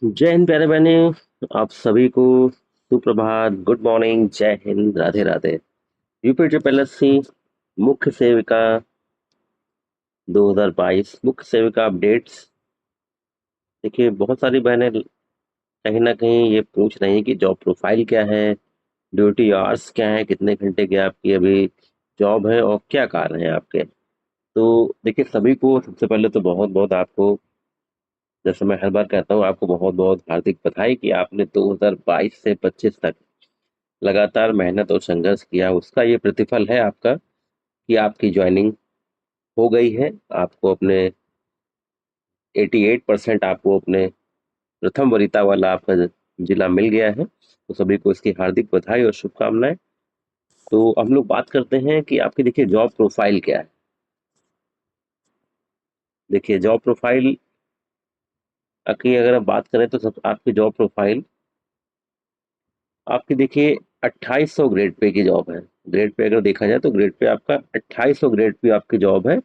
जय हिंद प्यारे बहने। आप सभी को सुप्रभात, गुड मॉर्निंग, जय Hind, Radhe Radhe. UP triple S C मुख्य सेविका 2022 मुख्य सेविका अपडेट्स। देखिए, बहुत सारी बहनें कहीं ना कहीं ये पूछ रही हैं कि जॉब प्रोफाइल क्या है, ड्यूटी आवर्स क्या है, कितने घंटे की आपकी अभी जॉब है और क्या कार्य है आपके। तो देखिए, सभी को सबसे पहले तो बहुत बहुत आपको, जैसे मैं हर बार कहता हूँ, आपको बहुत बहुत हार्दिक बधाई कि आपने 2022 से 25 तक लगातार मेहनत और संघर्ष किया। उसका ये प्रतिफल है आपका कि आपकी ज्वाइनिंग हो गई है। आपको अपने 88% आपको अपने प्रथम वरीयता वाला आपका जिला मिल गया है। तो सभी को इसकी हार्दिक बधाई और शुभकामनाएं। तो हम लोग बात करते हैं कि आपकी, देखिए, जॉब प्रोफाइल क्या है। देखिए, जॉब प्रोफाइल की अगर हम बात करें तो सब आपकी जॉब प्रोफाइल आपकी, देखिए, 2800 ग्रेड पे की जॉब है। ग्रेड पे अगर देखा जाए तो ग्रेड पे आपका 2800 ग्रेड पे आपकी जॉब है।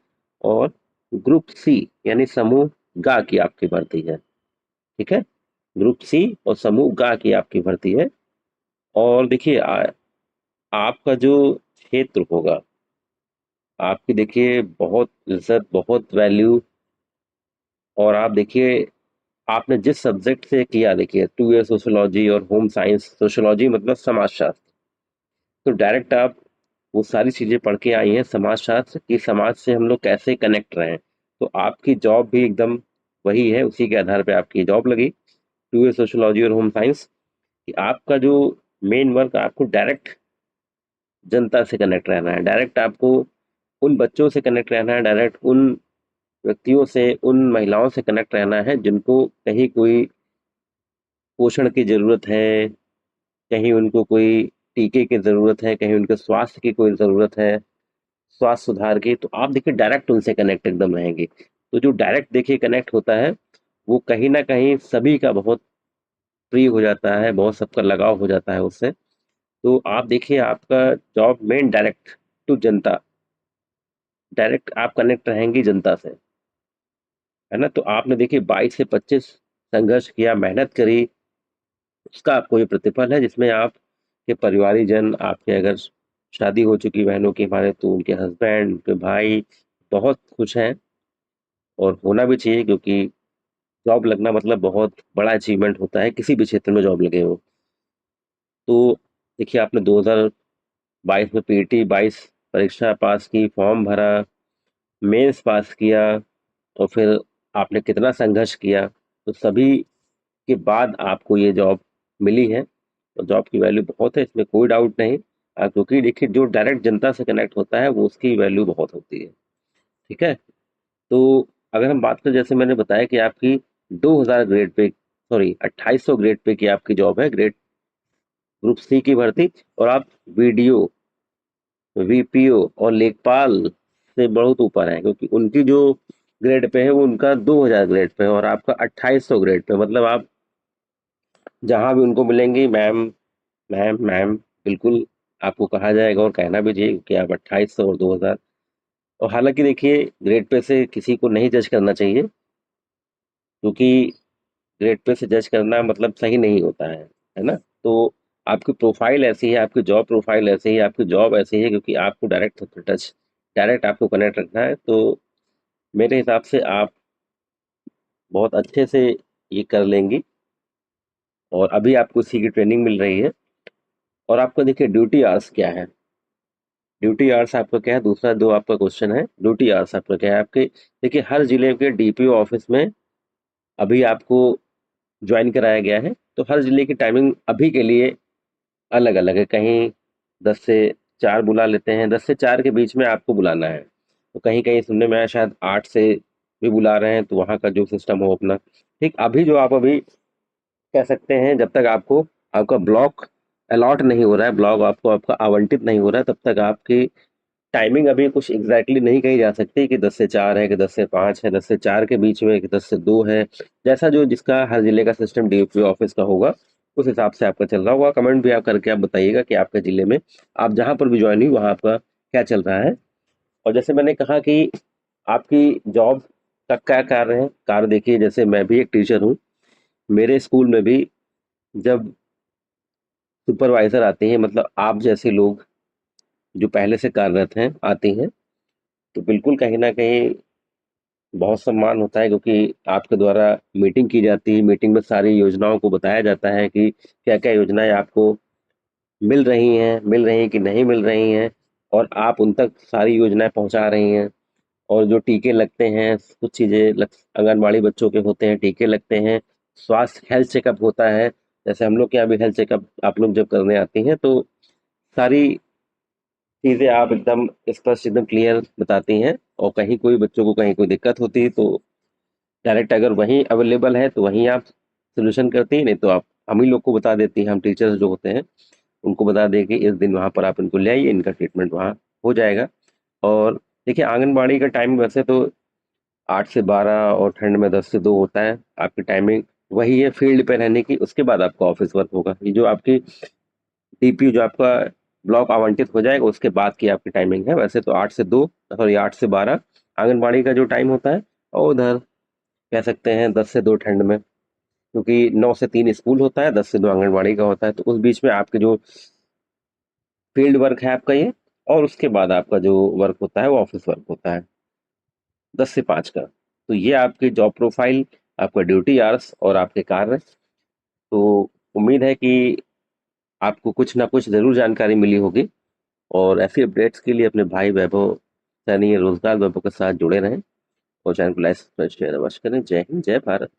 और ग्रुप सी यानी समूह गा की आपकी भर्ती है। ठीक है, ग्रुप सी और समूह गा की आपकी भर्ती है। और देखिए, आपका जो क्षेत्र होगा, आपकी देखिए बहुत इज्जत, बहुत वैल्यू। और आप देखिए, आपने जिस सब्जेक्ट से किया, देखिए 2 ईयर सोशोलॉजी और होम साइंस, सोशोलॉजी मतलब समाजशास्त्र, तो डायरेक्ट आप वो सारी चीजें पढ़ के आई हैं समाज शास्त्र की, समाज से हम लोग कैसे कनेक्ट रहे। तो आपकी जॉब भी एकदम वही है, उसी के आधार पे आपकी जॉब लगी, 2 ईयर सोशोलॉजी और होम साइंस। कि आपका जो मेन वर्क, आपको डायरेक्ट जनता से कनेक्ट रहना है, डायरेक्ट आपको उन बच्चों से कनेक्ट रहना है, डायरेक्ट उन व्यक्तियों से, उन महिलाओं से कनेक्ट रहना है जिनको कहीं कोई पोषण की जरूरत है, कहीं उनको कोई टीके की जरूरत है, कहीं उनके स्वास्थ्य की कोई जरूरत है, स्वास्थ्य सुधार की। तो आप देखिए डायरेक्ट उनसे कनेक्ट एकदम रहेंगे। तो जो डायरेक्ट देखिए कनेक्ट होता है, वो कहीं ना कहीं सभी का बहुत प्रिय हो जाता है, बहुत सबका लगाव हो जाता है उससे। तो आप देखिए, आपका जॉब में डायरेक्ट टू जनता, डायरेक्ट आप कनेक्ट रहेंगी जनता से, है ना। तो आपने देखिए 22 से 25 संघर्ष किया, मेहनत करी, उसका आपको ये प्रतिफल है, जिसमें आपके परिवारीजन, आपके अगर शादी हो चुकी बहनों की हमारे, तो उनके हस्बैंड, उनके भाई बहुत खुश हैं। और होना भी चाहिए, क्योंकि जॉब लगना मतलब बहुत बड़ा अचीवमेंट होता है, किसी भी क्षेत्र में जॉब लगे हो। तो देखिए, आपने 2022 में पीटी 22 परीक्षा पास की, फॉर्म भरा, मेंस पास किया, और फिर आपने कितना संघर्ष किया। तो सभी के बाद आपको ये जॉब मिली है। तो जॉब की वैल्यू बहुत है, इसमें कोई डाउट नहीं। क्योंकि देखिए, जो डायरेक्ट जनता से कनेक्ट होता है वो, उसकी वैल्यू बहुत होती है। ठीक है। तो अगर हम बात करें, जैसे मैंने बताया कि आपकी 2000 grade pay, sorry 2800 grade pay की आपकी जॉब है, ग्रेड ग्रुप सी की भर्ती। और आप वीडियो, वीपीओ और लेखपाल से बहुत ऊपर हैं, क्योंकि उनकी जो ग्रेड पे है वो उनका 2000 ग्रेड पे है, और आपका 2800 ग्रेड पे। मतलब आप जहां भी उनको मिलेंगी, मैम, मैम, मैम, बिल्कुल आपको कहा जाएगा, और कहना भी चाहिए, क्योंकि आप 2800 और 2000। और हालांकि देखिए, ग्रेड पे से किसी को नहीं जज करना चाहिए, क्योंकि ग्रेड पे से जज करना मतलब सही नहीं होता है ना। तो आपकी प्रोफाइल ऐसी है, आपकी जॉब प्रोफाइल ऐसी है, आपकी जॉब ऐसी है, क्योंकि आपको डायरेक्ट टच, डायरेक्ट आपको कनेक्ट रखना है। तो मेरे हिसाब से आप बहुत अच्छे से ये कर लेंगी। और अभी आपको इसी की ट्रेनिंग मिल रही है। और आपका देखिए, ड्यूटी आवर्स क्या है। ड्यूटी आवर्स आपका क्या है, दूसरा जो आपका क्वेश्चन है, ड्यूटी आवर्स आपका क्या है आपके। देखिए, हर जिले के डीपीओ ऑफिस में अभी आपको ज्वाइन कराया गया है। तो हर जिले की टाइमिंग अभी के लिए अलग अलग है। कहीं 10 से 4 बुला लेते हैं, 10 से 4 के बीच में आपको बुलाना है। तो कहीं कहीं सुनने में आया शायद 8 से भी बुला रहे हैं, तो वहाँ का जो सिस्टम हो अपना। ठीक, अभी जो आप अभी कह सकते हैं, जब तक आपको आपका ब्लॉक अलॉट नहीं हो रहा है, ब्लॉक आपको आपका आवंटित नहीं हो रहा है, तब तक आपकी टाइमिंग अभी कुछ एग्जैक्टली नहीं कही जा सकती कि 10 से 4 है, कि 10 से 5 है, 10 से 4 के बीच में, कि 10 से 2 है। जैसा जो जिसका हर जिले का सिस्टम डीपीओ ऑफिस का होगा, उस हिसाब से आपका चल रहा होगा। कमेंट भी आप करके आप बताइएगा कि आपके जिले में, आप जहां पर भी ज्वाइन हुई, वहां आपका क्या चल रहा है। और जैसे मैंने कहा कि आपकी जॉब का क्या कार्य है, कार्य देखिए, जैसे मैं भी एक टीचर हूँ। मेरे स्कूल में भी जब सुपरवाइजर आते हैं, मतलब आप जैसे लोग जो पहले से कार्यरत हैं आते हैं, तो बिल्कुल कहीं ना कहीं बहुत सम्मान होता है, क्योंकि आपके द्वारा मीटिंग की जाती है। मीटिंग में सारी योजनाओं को बताया जाता है कि क्या क्या योजनाएं आपको मिल रही हैं कि नहीं मिल रही हैं, और आप उन तक सारी योजनाएं पहुंचा रही हैं। और जो टीके लगते हैं, कुछ चीज़ें आंगनबाड़ी बच्चों के होते हैं, टीके लगते हैं, स्वास्थ्य हेल्थ चेकअप होता है। जैसे हम लोग के यहाँ भी हेल्थ चेकअप आप लोग जब करने आती हैं, तो सारी चीज़ें आप एकदम स्पष्ट, एकदम क्लियर बताती हैं। और कहीं कोई बच्चों को कहीं कोई दिक्कत होती है, तो डायरेक्ट अगर वहीं अवेलेबल है तो वहीं आप सोल्यूशन करती हैं, नहीं तो आप हम ही लोग को बता देती हैं। हम टीचर्स जो होते हैं उनको बता दें कि इस दिन वहाँ पर आप इनको ले आइए, इनका ट्रीटमेंट वहाँ हो जाएगा। और देखिए, आंगनबाड़ी का टाइम वैसे तो 8 से 12 और ठंड में 10 से 2 होता है। आपकी टाइमिंग वही है फील्ड पे रहने की। उसके बाद आपका ऑफिस वर्क होगा। ये जो आपकी डीपीयू, जो आपका ब्लॉक आवंटित हो जाएगा, उसके बाद की आपकी टाइमिंग है। वैसे तो 8 से 2, सॉरी 8 से 12 आंगनबाड़ी का जो टाइम होता है। और उधर कह सकते हैं 10 से 2 ठंड में, क्योंकि 9 से 3 स्कूल होता है, 10 से 2 आंगनबाड़ी का होता है। तो उस बीच में आपके जो फील्ड वर्क है आपका ये, और उसके बाद आपका जो वर्क होता है वो ऑफिस वर्क होता है 10 से 5 का। तो ये आपकी जॉब प्रोफाइल, आपका ड्यूटी आवर्स और आपके कार्य। तो उम्मीद है कि आपको कुछ ना कुछ ज़रूर जानकारी मिली होगी। और ऐसी अपडेट्स के लिए अपने भाई वैभव सैनी रोजगार वैभव के साथ जुड़े रहें, और चैनल को लाइक, सब्सक्राइब, शेयर अवश्य करें। जय हिंद, जय भारत।